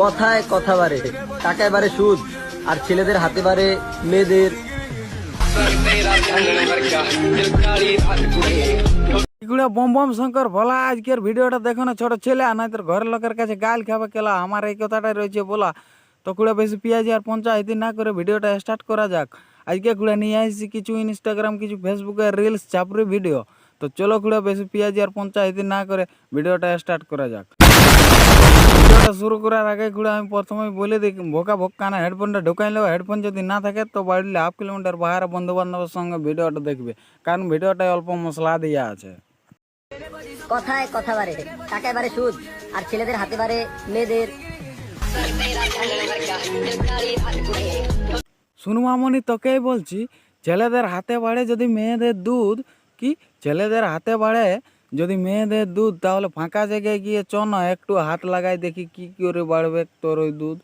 কথায় কথা বাড়ে, টাকায় বাড়ে সুদ, আর ছেলেদের হাতে বাড়ে মেয়েদের। এগুলা বম বম শঙ্কর ভোলা, আজকের ভিডিওটা দেখো না ছোট ছেলে, আর নয়তো ঘরের লোকের কাছে গাল খাবে কেলা। আমার এই কথাটাই রয়েছে বলা। তো কুড়া বেশি পেঁয়াজি আর পঞ্চায়েতি না করে ভিডিওটা স্টার্ট করা যাক। আজকে কুড়া নিয়ে আসছি কিছু ইনস্টাগ্রাম, কিছু ফেসবুকে রিলস চাপড়ি ভিডিও। তো চলো কুড়া বেশি পেঁয়াজি আর পঞ্চায়েতি না করে ভিডিওটা স্টার্ট করা যাক। ভিডিওটা শুরু করার আগে কুড়া আমি প্রথমে বলে দিই, ভোকা ভোকানা হেডফোনটা ঢোকাই নেবো। হেডফোন যদি না থাকে তো বাড়লে 1/2 কিলোমিটার বাইরে বন্ধু বান্ধবের সঙ্গে ভিডিওটা দেখবে, কারণ ভিডিওটায় অল্প মশলা দেওয়া আছে। কথায় কথা বাড়ে, টাকায় বাড়ে সুদ, আর ছেলেদের হাতে বাড়ে মেয়েদের। শুনু মামনি, তোকেই বলছি, ছেলেদের হাতে বাড়ে যদি মেয়েদের দুধ। কি ছেলেদের হাতে বাড়ে যদি মেয়েদের দুধ, তাহলে ফাঁকা জায়গায় গিয়ে চ না একটু হাত লাগাই দেখি কি করে বাড়বে তোর ওই দুধ।